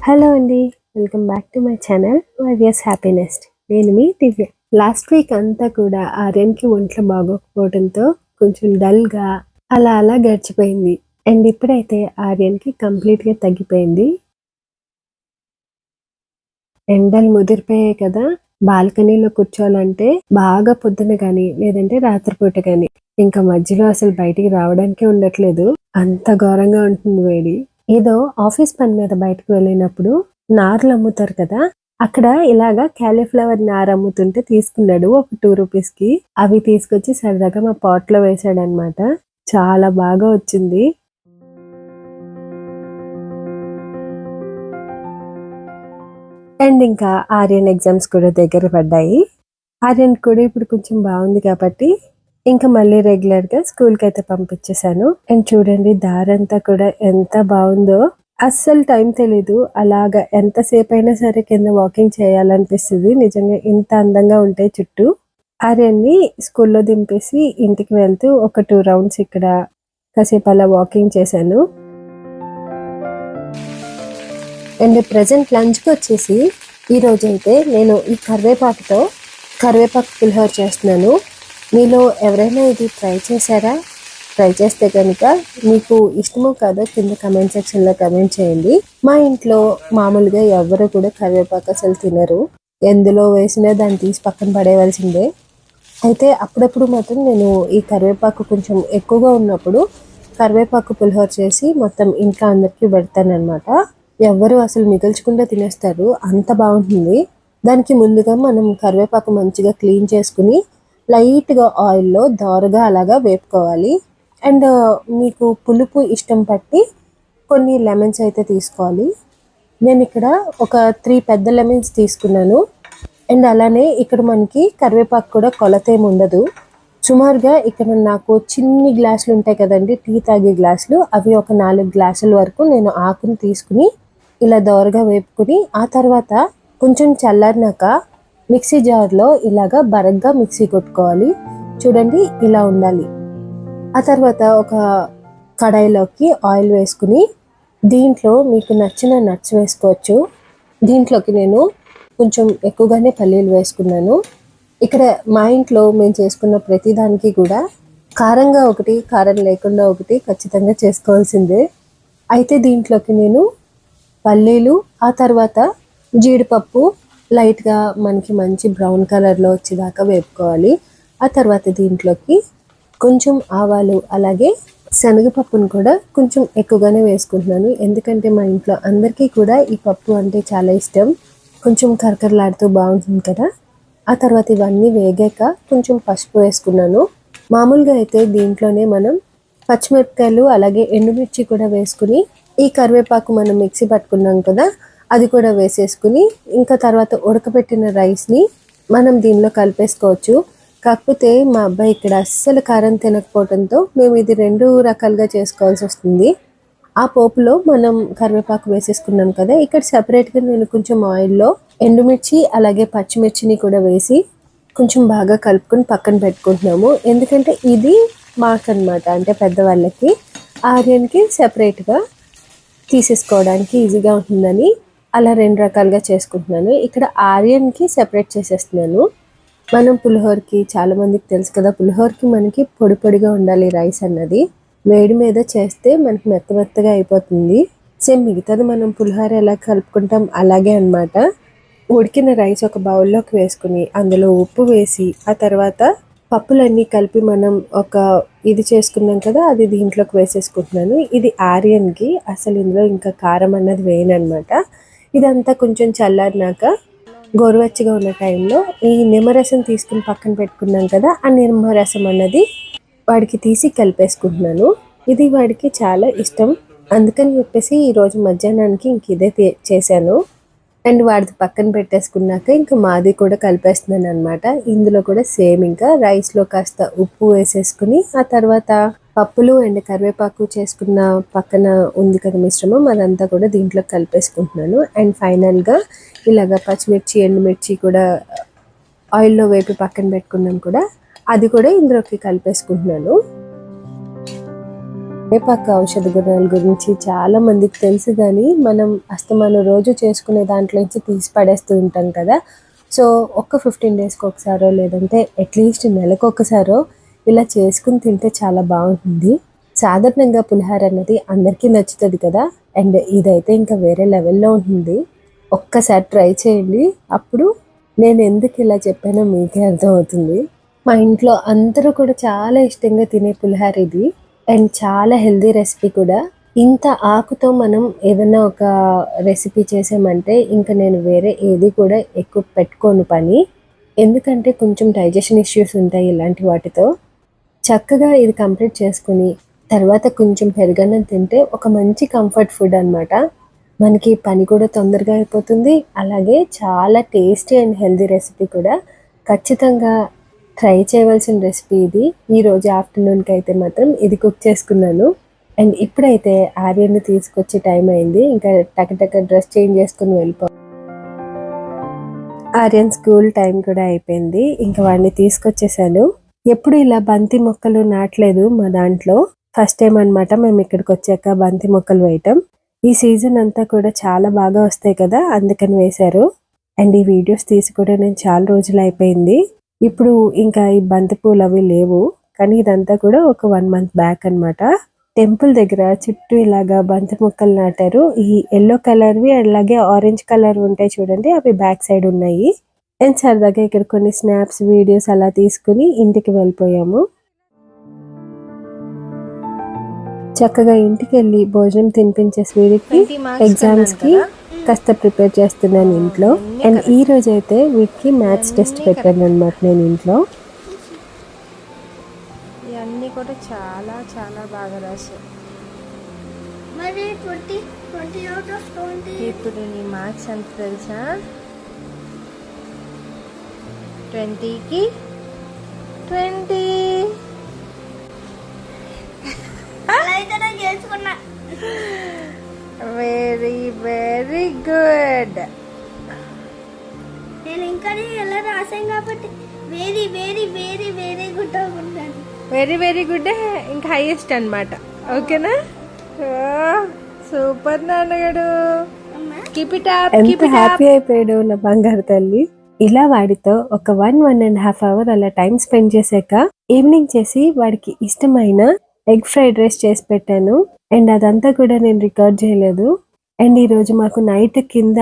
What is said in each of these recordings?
Hello అండి. Welcome back to my channel YVS happiness. నేను మీ దివ్య. లాస్ట్ వీక్ అంతా కూడా ఆర్యన్కి ఒంట్లో బాగోకపోవడంతో కొంచెం డల్గా అలా గడిచిపోయింది. అండ్ ఇప్పుడైతే ఆర్యన్కి కంప్లీట్గా తగ్గిపోయింది. ఎండలు ముదిరిపోయాయి కదా, బాల్కనీలో కూర్చోవాలంటే బాగా పొద్దున కానీ లేదంటే రాత్రిపూట కానీ ఇంకా మధ్యలో అసలు బయటికి రావడానికే ఉండట్లేదు. అంత ఘోరంగా ఉంటుంది వేడి. ఏదో ఆఫీస్ పని మీద బయటకు వెళ్ళినప్పుడు నార్లు అమ్ముతారు కదా, అక్కడ ఇలాగా క్యాలీఫ్లవర్ నార్ అమ్ముతుంటే తీసుకున్నాడు ఒక 2 రూపీస్కి. అవి తీసుకొచ్చి సరదాగా మా పాట్ లో వేసాడనమాట. చాలా బాగా వచ్చింది. అండ్ ఇంకా ఆర్యన్ ఎగ్జామ్స్ కూడా దగ్గర పడ్డాయి. ఆర్యన్ కూడా ఇప్పుడు కొంచెం బాగుంది కాబట్టి ఇంకా మళ్ళీ రెగ్యులర్ గా స్కూల్ కి అయితే పంపించేశాను. అండ్ చూడండి దారంతా కూడా ఎంత బాగుందో, అస్సలు టైం తెలీదు. అలాగా ఎంతసేపు అయినా సరే కింద వాకింగ్ చేయాలనిపిస్తుంది. నిజంగా ఇంత అందంగా ఉంటాయి చుట్టూ. ఆర్యన్ని స్కూల్లో దింపేసి ఇంటికి వెళ్తూ ఒక 2 రౌండ్స్ ఇక్కడ కాసేపు అలా వాకింగ్ చేశాను. అండ్ ప్రజెంట్ లంచ్కి వచ్చేసి ఈరోజు అయితే నేను ఈ కరివేపాకు పులిహోర చేస్తున్నాను. మీలో ఎవరైనా ఇది ట్రై చేశారా? ట్రై చేస్తే కనుక మీకు ఇష్టమో కాదో కింద కమెంట్ సెక్షన్లో కమెంట్ చేయండి. మా ఇంట్లో మామూలుగా ఎవరు కూడా కరివేపాకు అసలు తినరు. ఎందులో వేసినా దాన్ని తీసి పక్కన పడేయవలసిందే. అయితే అప్పుడప్పుడు మాత్రం నేను ఈ కరివేపాకు కొంచెం ఎక్కువగా ఉన్నప్పుడు కరివేపాకు పులిహోర చేసి మొత్తం ఇంట్లో అందరికీ పెడతానమాట. ఎవ్వరు అసలు మిగల్చకుండా తినేస్తారు, అంత బాగుంటుంది. దానికి ముందుగా మనం కరివేపాకు మంచిగా క్లీన్ చేసుకుని లైట్గా ఆయిల్లో దోరగా అలాగా వేపుకోవాలి. అండ్ మీకు పులుపు ఇష్టం పట్టి కొన్ని లెమన్స్ అయితే తీసుకోవాలి. నేను ఇక్కడ ఒక 3 పెద్ద లెమన్స్ తీసుకున్నాను. అండ్ అలానే ఇక్కడ మనకి కరివేపాకు కూడా కొలత ఏమి ఉండదు. సుమారుగా ఇక్కడ నాకు చిన్ని గ్లాసులు ఉంటాయి కదండి, టీ తాగే గ్లాసులు, అవి ఒక 4 గ్లాసుల వరకు నేను ఆకుని తీసుకుని ఇలా దోరగా వేపుకుని ఆ తర్వాత కొంచెం చల్లారినాక మిక్సీ జార్లో ఇలాగా బరగ్గా మిక్సీ కొట్టుకోవాలి. చూడండి ఇలా ఉండాలి. ఆ తర్వాత ఒక కడాయిలోకి ఆయిల్ వేసుకుని దీంట్లో మీకు నచ్చిన నట్స్ వేసుకోవచ్చు. దీంట్లోకి నేను కొంచెం ఎక్కువగానే పల్లీలు వేసుకున్నాను. ఇక్కడ మా ఇంట్లో మేము చేసుకున్న ప్రతిదానికి కూడా కారంగా ఒకటి, కారం లేకుండా ఒకటి ఖచ్చితంగా చేసుకోవాల్సిందే. అయితే దీంట్లోకి నేను పల్లీలు, ఆ తర్వాత జీడిపప్పు లైట్గా మనకి మంచి బ్రౌన్ కలర్లో వచ్చేదాకా వేపుకోవాలి. ఆ తర్వాత దీంట్లోకి కొంచెం ఆవాలు అలాగే శనగపప్పును కూడా కొంచెం ఎక్కువగానే వేసుకుంటున్నాను. ఎందుకంటే మా ఇంట్లో అందరికీ కూడా ఈ పప్పు అంటే చాలా ఇష్టం. కొంచెం కరకరలాడుతూ బాగుంటుంది కదా. ఆ తర్వాత ఇవన్నీ వేగాక కొంచెం పసుపు వేసుకున్నాను. మామూలుగా అయితే దీంట్లోనే మనం పచ్చిమిరపకాయలు అలాగే ఎండుమిర్చి కూడా వేసుకుని ఈ కరివేపాకు మనం మిక్సీ పట్టుకున్నాం కదా, అది కూడా వేసేసుకుని ఇంకా తర్వాత ఉడకబెట్టిన రైస్ని మనం దీనిలో కలిపేసుకోవచ్చు. కాకపోతే మా అబ్బాయి ఇక్కడ అస్సలు కారం తినకపోవడంతో మేము ఇది 2 రకాలుగా చేసుకోవాల్సి వస్తుంది. ఆ పోపులో మనం కరివేపాకు వేసేసుకున్నాం కదా, ఇక్కడ సెపరేట్గా నేను కొంచెం ఆయిల్లో ఎండుమిర్చి అలాగే పచ్చిమిర్చిని కూడా వేసి కొంచెం బాగా కలుపుకొని పక్కన పెట్టుకుంటున్నాము. ఎందుకంటే ఇది మాకన్నమాట, అంటే పెద్దవాళ్ళకి. ఆర్యన్కి సెపరేట్గా తీసేసుకోవడానికి ఈజీగా ఉంటుందని అలా 2 రకాలుగా చేసుకుంటున్నాను. ఇక్కడ ఆర్యన్కి సెపరేట్ చేసేస్తున్నాను. మనం పులిహోరకి చాలామందికి తెలుసు కదా, పులిహోరకి మనకి పొడి పొడిగా ఉండాలి రైస్ అన్నది. వేడి మీద చేస్తే మనకి మెత్తగా అయిపోతుంది. సేమ్ మిగతాది మనం పులిహోర ఎలా కలుపుకుంటాం అలాగే అన్నమాట. ఉడికిన రైస్ ఒక బౌల్లోకి వేసుకుని అందులో ఉప్పు వేసి ఆ తర్వాత పప్పులన్నీ కలిపి మనం ఒక ఇది చేసుకున్నాం కదా, అది దీంట్లోకి వేసేసుకుంటున్నాను. ఇది ఆర్యన్కి, అసలు ఇందులో ఇంకా కారం అన్నది వేయనమాట. ఇదంతా కొంచెం చల్లారినాక గోరువెచ్చగా ఉన్న టైంలో ఈ నిమ్మరసం తీసుకుని పక్కన పెట్టుకున్నాం కదా, ఆ నిమ్మరసం అన్నది వాడికి తీసి కలిపేసుకుంటున్నాను. ఇది వాడికి చాలా ఇష్టం, అందుకని చెప్పేసి ఈరోజు మధ్యాహ్నానికి ఇంక ఇదే చేశాను. అండ్ వాడిది పక్కన పెట్టేసుకున్నాక ఇంకా మాది కూడా కలిపేస్తున్నాను అనమాట. ఇందులో కూడా సేమ్ ఇంకా రైస్లో కాస్త ఉప్పు వేసేసుకుని ఆ తర్వాత పప్పులు అండ్ కరివేపాకు చేసుకున్న పక్కన ఉంది కదా మిశ్రమం, అదంతా కూడా దీంట్లో కలిపేసుకుంటున్నాను. అండ్ ఫైనల్గా ఇలాగ పచ్చిమిర్చి ఎండుమిర్చి కూడా ఆయిల్లో వేపి పక్కన పెట్టుకున్నాం కూడా, అది కూడా ఇందులోకి కలిపేసుకుంటున్నాను. వేపాకు ఔషధ గుణాల గురించి చాలా మందికి తెలుసు, కానీ మనం అస్తమానం రోజు చేసుకునే దాంట్లో నుంచి తీసి పడేస్తూ ఉంటాం కదా. సో ఒక్క 15 డేస్కి ఒకసారో లేదంటే అట్లీస్ట్ నెలకు ఒకసారో ఇలా చేసుకుని తింటే చాలా బాగుంటుంది. సాధారణంగా పులిహార అన్నది అందరికీ నచ్చుతుంది కదా, అండ్ ఇదైతే ఇంకా వేరే లెవెల్లో ఉంటుంది. ఒక్కసారి ట్రై చేయండి, అప్పుడు నేను ఎందుకు ఇలా చెప్పానో మీకే అర్థమవుతుంది. మా ఇంట్లో అందరూ కూడా చాలా ఇష్టంగా తినే పులిహార ఇది, అండ్ చాలా హెల్దీ రెసిపీ కూడా. ఇంత ఆకుతో మనం ఏదైనా ఒక రెసిపీ చేసామంటే ఇంకా నేను వేరే ఏది కూడా ఎక్కువ పెట్టుకోను పని, ఎందుకంటే కొంచెం డైజెషన్ ఇష్యూస్ ఉంటాయి ఇలాంటి వాటితో. చక్కగా ఇది కంప్లీట్ చేసుకుని తర్వాత కొంచెం పెరుగన్నం తింటే ఒక మంచి కంఫర్ట్ ఫుడ్ అనమాట. మనకి పని కూడా తొందరగా అయిపోతుంది, అలాగే చాలా టేస్టీ అండ్ హెల్దీ రెసిపీ కూడా. ఖచ్చితంగా ట్రై చేయవలసిన రెసిపీ ఇది. ఈరోజు ఆఫ్టర్నూన్కి అయితే మాత్రం ఇది కుక్ చేసుకున్నాను. అండ్ ఇప్పుడైతే ఆర్యన్ని తీసుకొచ్చే టైం అయింది, ఇంకా టకటక డ్రెస్ చేంజ్ చేసుకుని వెళ్ళిపో. ఆర్యన్ స్కూల్ టైం కూడా అయిపోయింది, ఇంకా వాడిని తీసుకొచ్చేసాను. ఎప్పుడు ఇలా బంతి మొక్కలు నాటలేదు మా దాంట్లో, ఫస్ట్ టైం అనమాట మేము ఇక్కడికి వచ్చాక బంతి మొక్కలు వేయటం. ఈ సీజన్ అంతా కూడా చాలా బాగా వస్తాయి కదా, అందుకని వేశారు. అండ్ ఈ వీడియోస్ తీసి కూడా నేను చాలా రోజులు అయిపోయింది. ఇప్పుడు ఇంకా ఈ బంతి పూలు అవి లేవు, కానీ ఇదంతా కూడా ఒక 1 month బ్యాక్ అనమాట. టెంపుల్ దగ్గర చుట్టూ ఇలాగా బంతి మొక్కలు నాటారు. ఈ ఎల్లో కలర్వి అలాగే ఆరెంజ్ కలర్ ఉంటాయి చూడండి, అవి బ్యాక్ సైడ్ ఉన్నాయి. అండ్ సరదాగా ఇక్కడ కొన్ని స్నాప్స్ వీడియోస్ అలా తీసుకుని ఇంటికి వెళ్ళిపోయాము. చక్కగా ఇంటికి వెళ్ళి భోజనం తినిపించే వీడికి ఎగ్జామ్స్ కి కాస్త ప్రిపేర్ చేస్తున్నాను ఇంట్లో. అండ్ ఈ రోజు అయితే వీటికి మ్యాథ్స్ టెస్ట్ పెట్టాను అనమాట నేను ఇంట్లో. ఇవన్నీ కూడా చాలా చాలా బాగా రాశారు. ఇప్పుడు నీ మార్క్స్ ఎంత తెలుసా? 20కి 20. Very very good. నేను ఇంకా ఎలా రాసాను కాబట్టి very very very very good అనుకుంటాను. వెరీ వెరీ గుడ్, ఇంకా హైయెస్ట్ అన్నమాట. ఓకేనా? సూపర్ నాన్నగాడు. Keep it up. ఎంత హ్యాపీ అయిపోయాడు నా బంగారు తల్లి. ఇలా వాడితో ఒక 1.5 hours అలా టైం స్పెండ్ చేశాక ఈవినింగ్ చేసి వాడికి ఇష్టమైన ఎగ్ ఫ్రైడ్ రైస్ చేసి పెట్టాను. అండ్ అదంతా కూడా నేను రికార్డ్ చేయలేదు. అండ్ ఈరోజు మాకు నైట్ కింద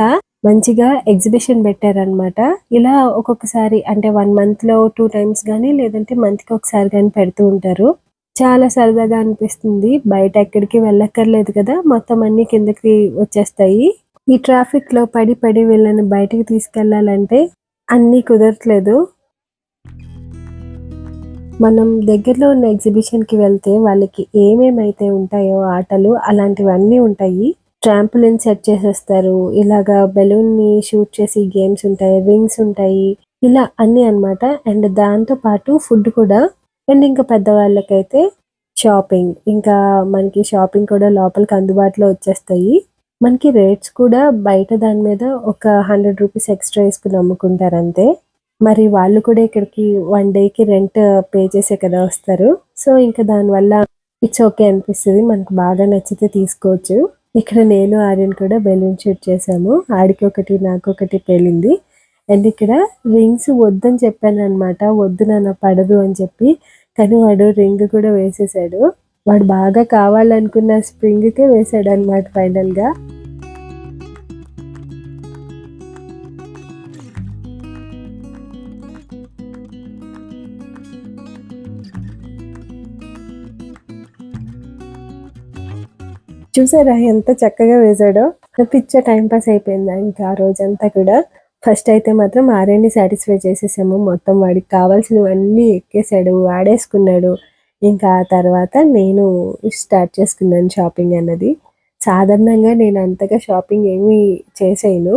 మంచిగా ఎగ్జిబిషన్ పెట్టారనమాట. ఇలా ఒక్కొక్కసారి అంటే 1 monthలో 2 times కానీ లేదంటే మంత్కి ఒకసారి కానీ పెడుతూ ఉంటారు. చాలా సరదాగా అనిపిస్తుంది. బయట ఎక్కడికి వెళ్ళక్కర్లేదు కదా, మొత్తం అన్ని కిందకి వచ్చేస్తాయి. ఈ ట్రాఫిక్ లో పడి పడి వీళ్ళని బయటికి తీసుకెళ్లాలంటే అన్నీ కుదరట్లేదు. మనం దగ్గరలో ఉన్న ఎగ్జిబిషన్కి వెళ్తే వాళ్ళకి ఏమేమైతే ఉంటాయో ఆటలు అలాంటివన్నీ ఉంటాయి. ట్రాంపులిన్ సెట్ చేసేస్తారు, ఇలాగా బెలూన్ని షూట్ చేసి గేమ్స్ ఉంటాయి, రింగ్స్ ఉంటాయి, ఇలా అన్నీ అనమాట. అండ్ దాంతో పాటు ఫుడ్ కూడా. అండ్ ఇంకా పెద్దవాళ్ళకైతే షాపింగ్, ఇంకా మనకి షాపింగ్ కూడా లోపలికి అందుబాటులో వచ్చేస్తాయి. మనకి రేట్స్ కూడా బయట దాని మీద ఒక 100 rupees ఎక్స్ట్రా వేసుకుని అమ్ముకుంటారు అంతే. మరి వాళ్ళు కూడా ఇక్కడికి 1 dayకి రెంట్ పే చేసే కదా వస్తారు. సో ఇంకా దానివల్ల ఇట్స్ ఓకే అనిపిస్తుంది, మనకు బాగా నచ్చితే తీసుకోవచ్చు. ఇక్కడ నేను ఆర్యన్ కూడా బెలూన్ షూట్ చేసాము. ఆడికి ఒకటి నాకు ఒకటి పేలింది. అండ్ ఇక్కడ రింగ్స్ వద్దని చెప్పాను అనమాట, వద్దు నాన్న పడదు అని చెప్పి. కానీ వాడు రింగ్ కూడా వేసేసాడు. వాడు బాగా కావాలనుకున్న స్ప్రింగ్కే వేసాడు అనమాట ఫైనల్గా. చూసారా ఎంత చక్కగా వేసాడో. పిచ్చ టైం పాస్ అయిపోయిందా ఇంకా ఆ రోజంతా కూడా. ఫస్ట్ అయితే మాత్రం ఆర్యన్ని సాటిస్ఫై చేసేసాము. మొత్తం వాడికి కావాల్సినవన్నీ ఎక్కేసాడు, వాడేసుకున్నాడు. ఇంకా ఆ తర్వాత నేను స్టార్ట్ చేసుకున్నాను షాపింగ్ అన్నది. సాధారణంగా నేను అంతగా షాపింగ్ ఏమీ చేసేయను,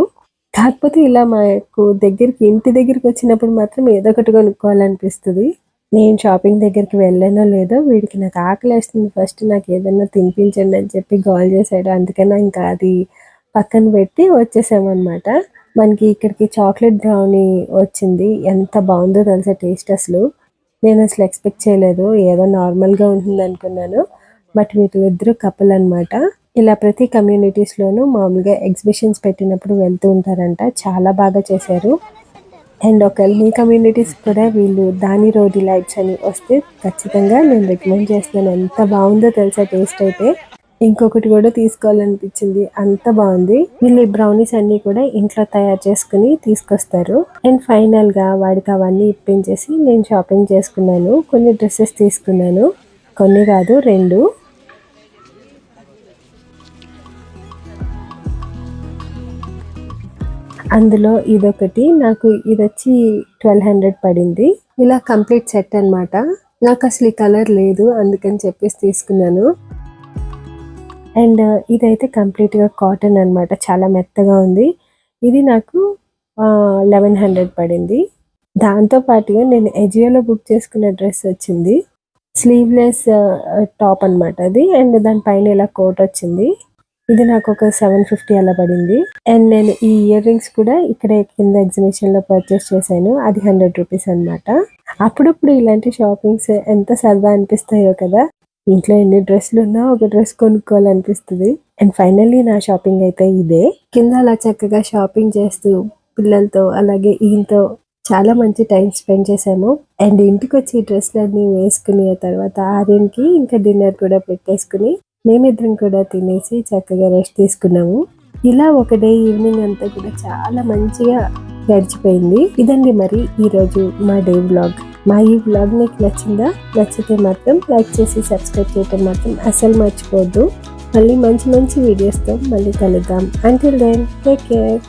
కాకపోతే ఇలా మాకు దగ్గరికి ఇంటి దగ్గరికి వచ్చినప్పుడు మాత్రం ఏదో ఒకటి కొనుక్కోవాలనిపిస్తుంది. నేను షాపింగ్ దగ్గరికి వెళ్ళానో లేదో వీడికి నాకు ఆకలేస్తుంది, ఫస్ట్ నాకు ఏదైనా తినిపించండి అని చెప్పి గోల్ చేశాడు. అందుకని ఇంకా అది పక్కన పెట్టి వచ్చేసామన్నమాట. మనకి ఇక్కడికి చాక్లెట్ బ్రౌనీ వచ్చింది, ఎంత బాగుందో తెలుసా టేస్ట్. అసలు నేను ఎక్స్పెక్ట్ చేయలేదు, ఏదో నార్మల్గా ఉంటుంది అనుకున్నాను. బట్ వీళ్ళిద్దరూ కపుల్ అన్నమాట. ఇలా ప్రతి కమ్యూనిటీస్లోనూ మామూలుగా ఎగ్జిబిషన్స్ పెట్టినప్పుడు వెళ్తూ ఉంటారంట. చాలా బాగా చేశారు. అండ్ ఒకవేళ మీ కమ్యూనిటీస్ కూడా వీళ్ళు దాని రోడ్ లైట్స్ అని వస్తే ఖచ్చితంగా నేను రికమెండ్ చేస్తున్నాను. ఎంత బాగుందో తెలుసా టేస్ట్ అయితే. ఇంకొకటి కూడా తీసుకోవాలనిపించింది, అంత బాగుంది. వీళ్ళు ఈ బ్రౌనీస్ అన్ని కూడా ఇంట్లో తయారు చేసుకుని తీసుకొస్తారు. అండ్ ఫైనల్ గా వాడికి అవన్నీ ఇప్పించేసి నేను షాపింగ్ చేసుకున్నాను. కొన్ని డ్రెస్సెస్ తీసుకున్నాను, కొన్ని కాదు 2. అందులో ఇదొకటి, నాకు ఇది వచ్చి 1200 పడింది. ఇలా కంప్లీట్ సెట్ అన్నమాట. నాకు అసలు ఈ కలర్ లేదు, అందుకని చెప్పేసి తీసుకున్నాను. అండ్ ఇదైతే కంప్లీట్గా కాటన్ అన్నమాట, చాలా మెత్తగా ఉంది. ఇది నాకు 1100 పడింది. దాంతో పాటుగా నేను ఎజియోలో బుక్ చేసుకున్న డ్రెస్ వచ్చింది, స్లీవ్లెస్ టాప్ అన్నమాట అది. అండ్ దానిపైన ఇలా కోట్ వచ్చింది. ఇది నాకు ఒక 750 అలా పడింది. అండ్ నేను ఈ ఇయర్ రింగ్స్ కూడా ఇక్కడే కింద ఎగ్జిబిషన్లో పర్చేస్ చేశాను. అది 100 రూపీస్ అనమాట. అప్పుడప్పుడు ఇలాంటి షాపింగ్స్ ఎంత సరదా అనిపిస్తాయో కదా. ఇంట్లో ఎన్ని డ్రెస్సులు ఉన్నా ఒక డ్రెస్ కొనుక్కోవాలనిపిస్తుంది. అండ్ ఫైనల్లీ నా షాపింగ్ అయితే ఇదే. కింద అలా చక్కగా షాపింగ్ చేస్తూ పిల్లలతో అలాగే ఈయనతో చాలా మంచి టైం స్పెండ్ చేసాము. అండ్ ఇంటికి వచ్చి డ్రెస్లన్నీ వేసుకుని ఆ తర్వాత ఆర్యన్కి ఇంకా డిన్నర్ కూడా పెట్టేసుకుని మేమిద్దరం కూడా తినేసి చక్కగా రెస్ట్ తీసుకున్నాము. ఇలా ఒక డే ఈవినింగ్ అంతా కూడా చాలా మంచిగా గడిచిపోయింది. ఇదండి మరి ఈరోజు మా డే వ్లాగ్. మా ఈ వ్లాగ్ మీకు నచ్చిందా? నచ్చితే మాత్రం లైక్ చేసి సబ్స్క్రైబ్ చేయటం మాత్రం అస్సలు మర్చిపోవద్దు. మళ్ళీ మంచి మంచి వీడియోస్తో మళ్ళీ కలుద్దాం. Until then take care.